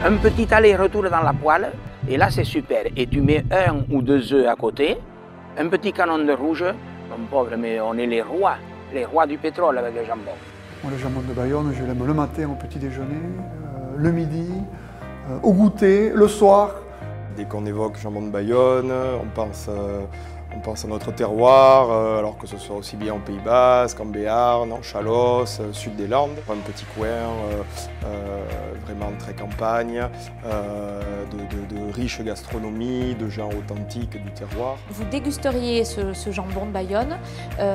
Un petit aller-retour dans la poêle, et là c'est super. Et tu mets 1 ou 2 œufs à côté, un petit canon de rouge, mon pauvre, mais on est les rois du pétrole avec le jambon. Moi, le jambon de Bayonne, je l'aime le matin au petit déjeuner, le midi, au goûter, le soir. Dès qu'on évoque jambon de Bayonne, on pense à notre terroir, alors que ce soit aussi bien au Pays Basque, en Béarn, en Chalosse, sud des Landes. Un petit coin vraiment très campagne, de riche gastronomie, de gens authentiques du terroir. Vous dégusteriez ce jambon de Bayonne,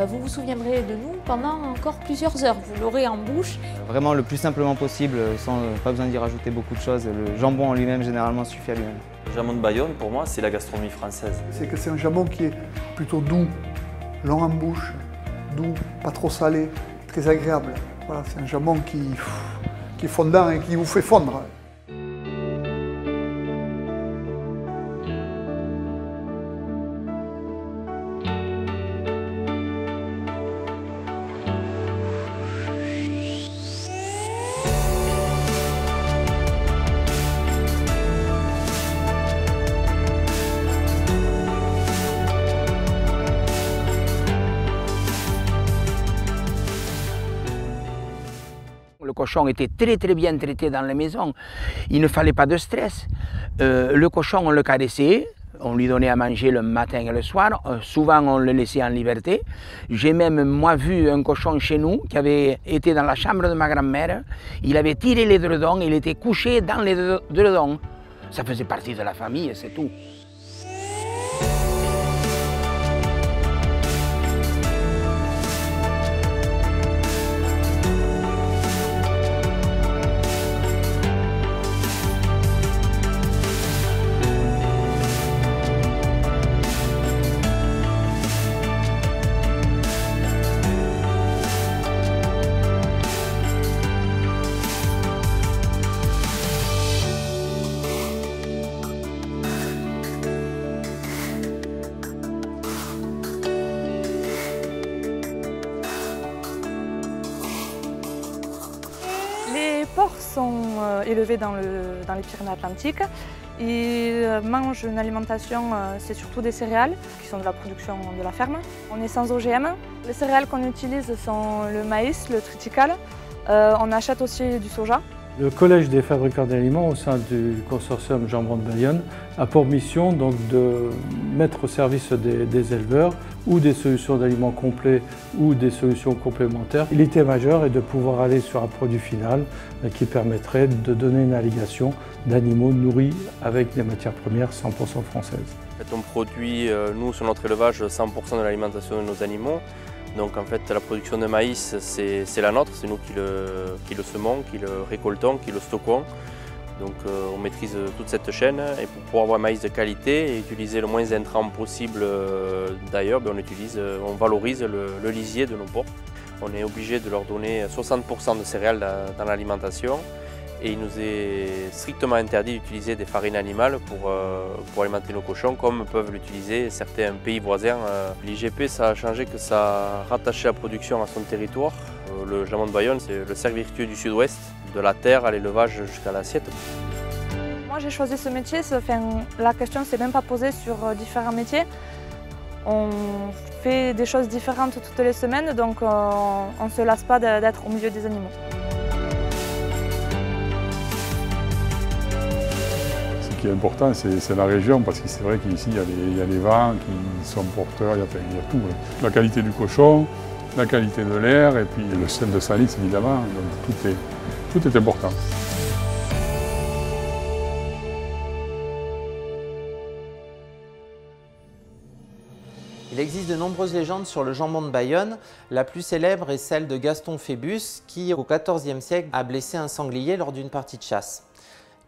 vous vous souviendrez de nous pendant encore plusieurs heures. Vous l'aurez en bouche. Vraiment le plus simplement possible, sans pas besoin d'y rajouter beaucoup de choses. Le jambon en lui-même, généralement, suffit à lui-même. Le jambon de Bayonne, pour moi, c'est la gastronomie française. C'est que c'est un jambon qui est plutôt doux, long en bouche, doux, pas trop salé, très agréable. Voilà, c'est un jambon qui est fondant et qui vous fait fondre. Le cochon était très bien traité dans la maison, il ne fallait pas de stress. Le cochon, on le caressait, on lui donnait à manger le matin et le soir, souvent on le laissait en liberté. J'ai même moi vu un cochon chez nous qui avait été dans la chambre de ma grand-mère, il avait tiré les édredons, il était couché dans les édredons. Ça faisait partie de la famille, c'est tout. Les porcs sont élevés dans les Pyrénées-Atlantiques. Ils mangent une alimentation, c'est surtout des céréales, qui sont de la production de la ferme. On est sans OGM. Les céréales qu'on utilise sont le maïs, le triticale. On achète aussi du soja. Le Collège des fabricants d'aliments au sein du consortium Jambon de Bayonne a pour mission donc de mettre au service des éleveurs ou des solutions d'aliments complets ou des solutions complémentaires. L'idée majeure est de pouvoir aller sur un produit final qui permettrait de donner une allégation d'animaux nourris avec des matières premières 100% françaises. En fait, on produit, nous, sur notre élevage, 100% de l'alimentation de nos animaux. Donc en fait, la production de maïs, c'est la nôtre, c'est nous qui le semons, qui le récoltons, qui le stockons. Donc on maîtrise toute cette chaîne et pour pouvoir avoir un maïs de qualité et utiliser le moins d'intrants possible d'ailleurs, on valorise le lisier de nos porcs. On est obligé de leur donner 60% de céréales dans l'alimentation et il nous est strictement interdit d'utiliser des farines animales pour alimenter nos cochons comme peuvent l'utiliser certains pays voisins. L'IGP, ça a changé que ça a rattaché la production à son territoire. Le jambon de Bayonne, c'est le cercle vertueux du sud-ouest, de la terre à l'élevage jusqu'à l'assiette. Moi j'ai choisi ce métier, la question ne s'est même pas posée sur différents métiers. On fait des choses différentes toutes les semaines, donc on ne se lasse pas d'être au milieu des animaux. Ce qui est important, c'est la région, parce que c'est vrai qu'ici, il y a les vents qui sont porteurs, il y a tout. La qualité du cochon, la qualité de l'air, et puis le sel de salice, évidemment. Donc tout est important. Il existe de nombreuses légendes sur le jambon de Bayonne. La plus célèbre est celle de Gaston Phébus qui, au XIVe siècle, a blessé un sanglier lors d'une partie de chasse.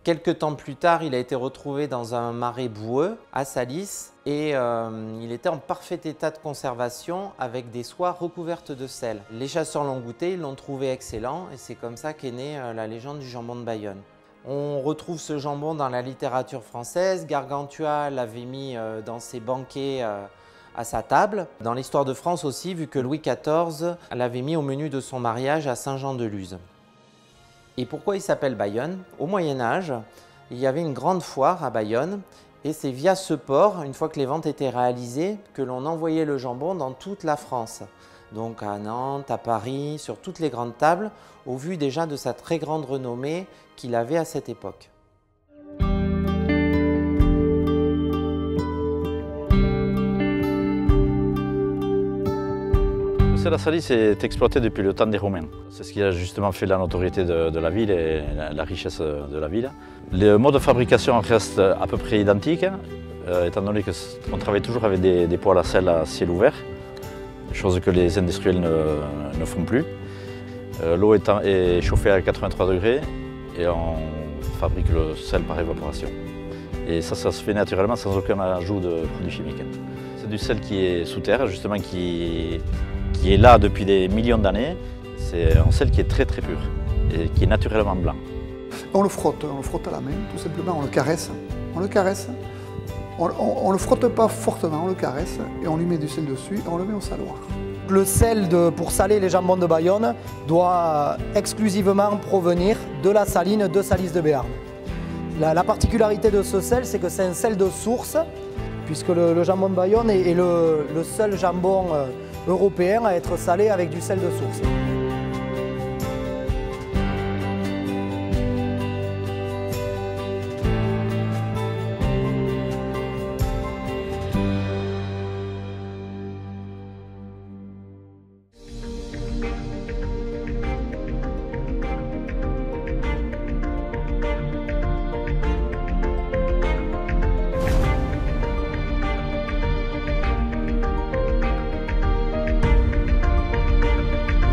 Quelque temps plus tard, il a été retrouvé dans un marais boueux à Salis et il était en parfait état de conservation avec des soies recouvertes de sel. Les chasseurs l'ont goûté, ils l'ont trouvé excellent et c'est comme ça qu'est née la légende du jambon de Bayonne. On retrouve ce jambon dans la littérature française. Gargantua l'avait mis dans ses banquets à sa table. Dans l'histoire de France aussi, vu que Louis XIV l'avait mis au menu de son mariage à Saint-Jean-de-Luz. Et pourquoi il s'appelle Bayonne? Au Moyen-Âge, il y avait une grande foire à Bayonne et c'est via ce port, une fois que les ventes étaient réalisées, que l'on envoyait le jambon dans toute la France. Donc à Nantes, à Paris, sur toutes les grandes tables, au vu déjà de sa très grande renommée qu'il avait à cette époque. La Salisse est exploitée depuis le temps des Romains. C'est ce qui a justement fait la notoriété de la ville et la richesse de la ville. Le mode de fabrication reste à peu près identique, étant donné qu'on travaille toujours avec des poêles à sel à ciel ouvert, chose que les industriels ne font plus. L'eau est chauffée à 83 degrés et on fabrique le sel par évaporation. Et ça se fait naturellement sans aucun ajout de produits chimiques. C'est du sel qui est sous terre, justement, qui est là depuis des millions d'années. C'est un sel qui est très très pur et qui est naturellement blanc. On le frotte à la main, tout simplement, on le caresse. On le caresse. On le frotte pas fortement, on le caresse et on lui met du sel dessus et on le met au saloir. Le sel pour saler les jambons de Bayonne doit exclusivement provenir de la saline de Salisse de Béarn. La particularité de ce sel, c'est que c'est un sel de source, puisque le jambon de Bayonne est le seul jambon européen à être salé avec du sel de source.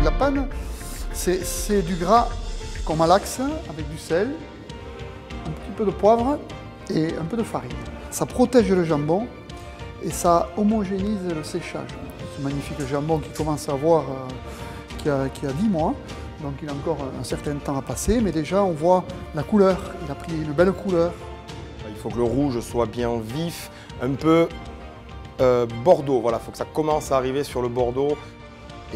La panne, c'est du gras qu'on malaxe avec du sel, un petit peu de poivre et un peu de farine. Ça protège le jambon et ça homogénise le séchage. Ce magnifique jambon qui commence à avoir, qui a 10 mois, donc il a encore un certain temps à passer, mais déjà on voit la couleur, il a pris une belle couleur. Il faut que le rouge soit bien vif, un peu bordeaux, voilà, il faut que ça commence à arriver sur le bordeaux.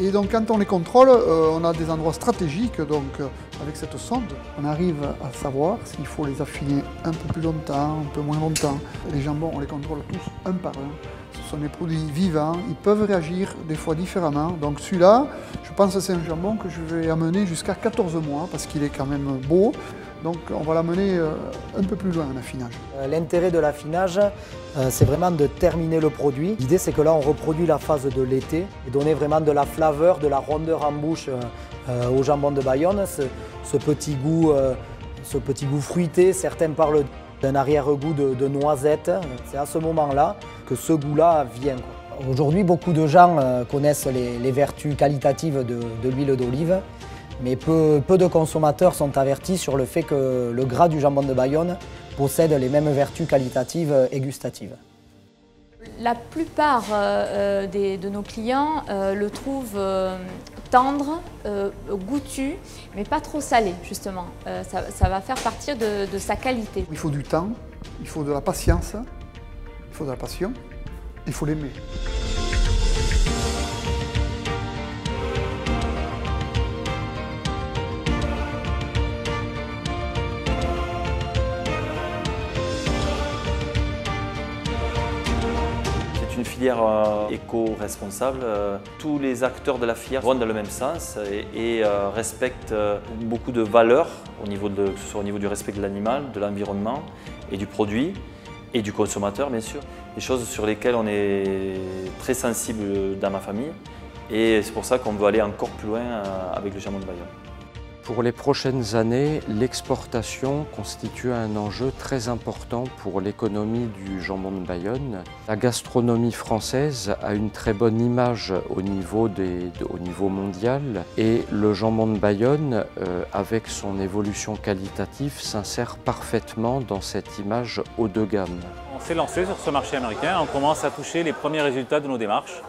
Et donc quand on les contrôle, on a des endroits stratégiques, donc avec cette sonde, on arrive à savoir s'il faut les affiner un peu plus longtemps, un peu moins longtemps. Les jambons, on les contrôle tous un par un. Ce sont des produits vivants, ils peuvent réagir des fois différemment. Donc celui-là, je pense que c'est un jambon que je vais amener jusqu'à 14 mois parce qu'il est quand même beau. Donc on va l'amener un peu plus loin en affinage. L'intérêt de l'affinage, c'est vraiment de terminer le produit. L'idée, c'est que là, on reproduit la phase de l'été et donner vraiment de la flaveur, de la rondeur en bouche au jambon de Bayonne. Ce petit goût fruité, certains parlent d'un arrière-goût de noisette. C'est à ce moment-là que ce goût-là vient. Aujourd'hui, beaucoup de gens connaissent les vertus qualitatives de l'huile d'olive. Mais peu de consommateurs sont avertis sur le fait que le gras du jambon de Bayonne possède les mêmes vertus qualitatives et gustatives. La plupart de nos clients le trouvent tendre, goûtu, mais pas trop salé justement. Ça va faire partie de sa qualité. Il faut du temps, il faut de la patience, il faut de la passion, il faut l'aimer. Une filière éco-responsable. Tous les acteurs de la filière vont dans le même sens et respectent beaucoup de valeurs, que ce soit au niveau du respect de l'animal, de l'environnement et du produit et du consommateur bien sûr. Des choses sur lesquelles on est très sensible dans ma famille et c'est pour ça qu'on veut aller encore plus loin avec le jambon de Bayonne. Pour les prochaines années, l'exportation constitue un enjeu très important pour l'économie du jambon de Bayonne. La gastronomie française a une très bonne image au niveau mondial et le jambon de Bayonne, avec son évolution qualitative, s'insère parfaitement dans cette image haut de gamme. On s'est lancé sur ce marché américain, on commence à toucher les premiers résultats de nos démarches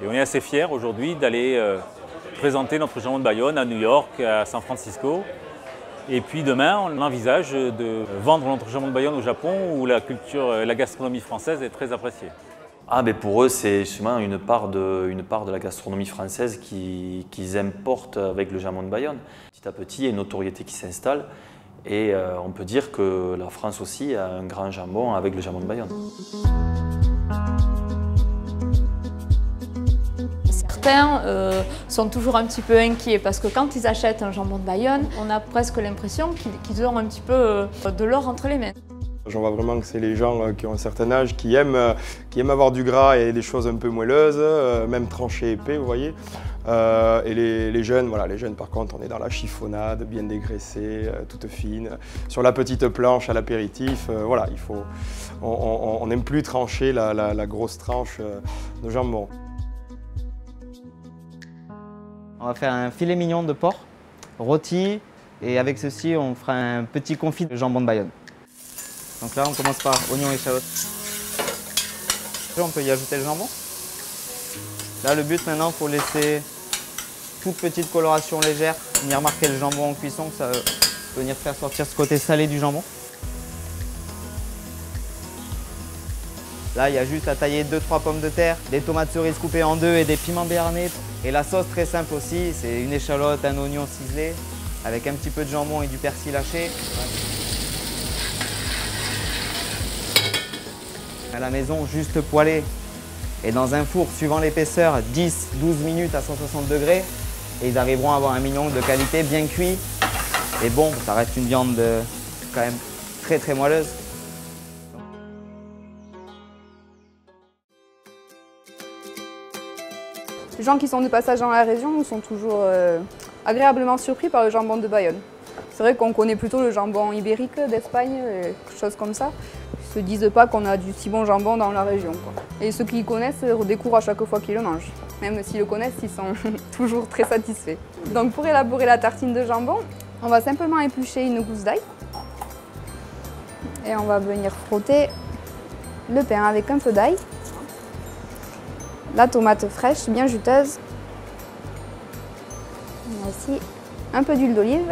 et on est assez fiers aujourd'hui d'aller présenter notre jambon de Bayonne à New York, à San Francisco. Et puis demain, on envisage de vendre notre jambon de Bayonne au Japon où la gastronomie française est très appréciée. Pour eux, c'est justement une part de la gastronomie française qu'ils importent avec le jambon de Bayonne. Petit à petit, il y a une notoriété qui s'installe Et on peut dire que la France aussi a un grand jambon avec le jambon de Bayonne. Certains sont toujours un petit peu inquiets parce que quand ils achètent un jambon de Bayonne, on a presque l'impression qu'ils ont un petit peu de l'or entre les mains. J'en vois vraiment que c'est les gens qui ont un certain âge, qui aiment avoir du gras et des choses un peu moelleuses, même tranchées épais, vous voyez. Et les jeunes, voilà, les jeunes par contre, on est dans la chiffonnade, bien dégraissée, toute fine, sur la petite planche à l'apéritif. Voilà, on n'aime plus trancher la grosse tranche de jambon. On va faire un filet mignon de porc, rôti, et avec ceci, on fera un petit confit de jambon de Bayonne. Donc là, on commence par oignons et échalotes. On peut y ajouter le jambon. Là, le but maintenant, il faut laisser toute petite coloration légère, venir marquer le jambon en cuisson, ça va venir faire sortir ce côté salé du jambon. Là, il y a juste à tailler 2-3 pommes de terre, des tomates cerises coupées en deux et des piments béarnais. Et la sauce, très simple aussi, c'est une échalote, un oignon ciselé, avec un petit peu de jambon et du persil haché. À la maison, juste poêlé. Et dans un four, suivant l'épaisseur, 10-12 minutes à 160 degrés. Et ils arriveront à avoir un mignon de qualité, bien cuit. Et bon, ça reste une viande quand même très très moelleuse. Les gens qui sont de passage dans la région sont toujours agréablement surpris par le jambon de Bayonne. C'est vrai qu'on connaît plutôt le jambon ibérique d'Espagne, quelque chose comme ça. Ils ne se disent pas qu'on a du si bon jambon dans la région, quoi. Et ceux qui le connaissent redécouvrent à chaque fois qu'ils le mangent. Même s'ils le connaissent, ils sont toujours très satisfaits. Donc pour élaborer la tartine de jambon, on va simplement éplucher une gousse d'ail. Et on va venir frotter le pain avec un peu d'ail. La tomate fraîche, bien juteuse. On a aussi un peu d'huile d'olive.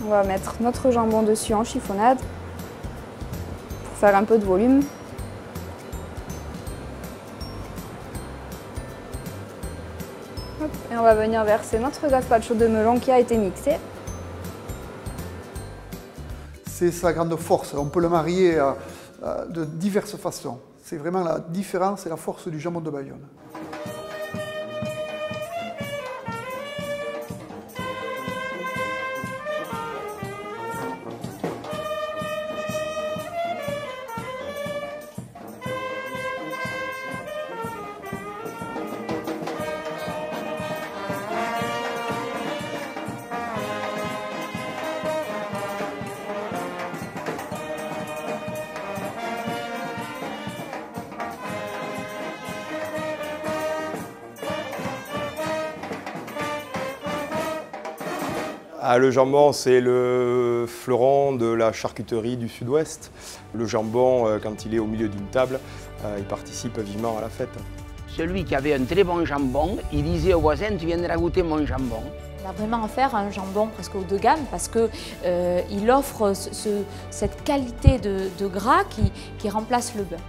On va mettre notre jambon dessus en chiffonnade pour faire un peu de volume. Hop, et on va venir verser notre gazpacho de melon qui a été mixé. C'est sa grande force. On peut le marier de diverses façons. C'est vraiment la différence et la force du jambon de Bayonne. Le jambon, c'est le fleuron de la charcuterie du Sud-Ouest. Le jambon, quand il est au milieu d'une table, il participe vivement à la fête. Celui qui avait un très bon jambon, il disait au voisin, tu viendras goûter mon jambon. On a vraiment affaire à un jambon presque haut de gamme parce qu'il offre cette qualité de gras qui remplace le beurre.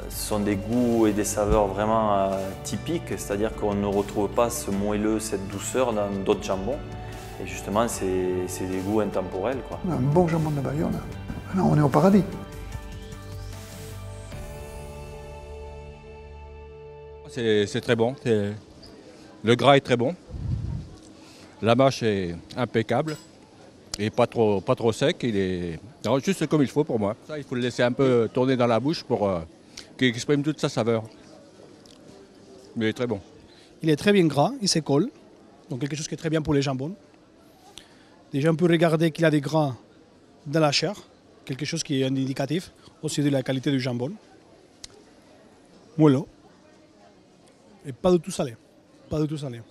Ce sont des goûts et des saveurs vraiment typiques, c'est-à-dire qu'on ne retrouve pas ce moelleux, cette douceur dans d'autres jambons. Et justement, c'est des goûts intemporels, quoi. Un bon jambon de Bayonne, on est au paradis. C'est très bon. Le gras est très bon. La mâche est impeccable. Et pas trop sec. Il est juste comme il faut pour moi. Ça, il faut le laisser un peu tourner dans la bouche pour qu'il exprime toute sa saveur. Mais il est très bon. Il est très bien gras, il se colle. Donc quelque chose qui est très bien pour les jambons. Déjà, on peut regarder qu'il a des gras dans la chair, quelque chose qui est un indicatif aussi de la qualité du jambon. Moelleux. Et pas du tout salé. Pas du tout salé.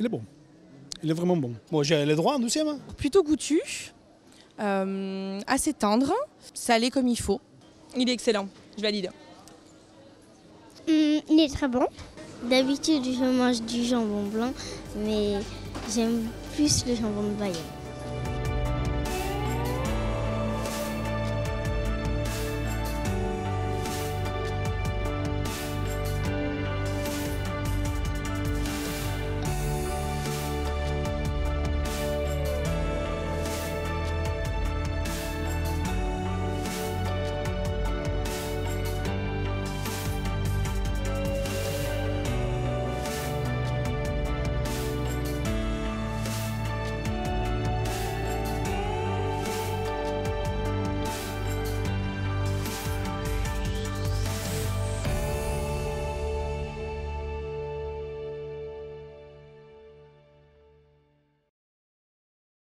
Il est bon. Il est vraiment bon. Bon, j'ai les droits en deuxième. Plutôt goûtu, assez tendre, salé comme il faut. Il est excellent, je valide. Il est très bon. D'habitude, je mange du jambon blanc, mais j'aime plus le jambon de Bayonne.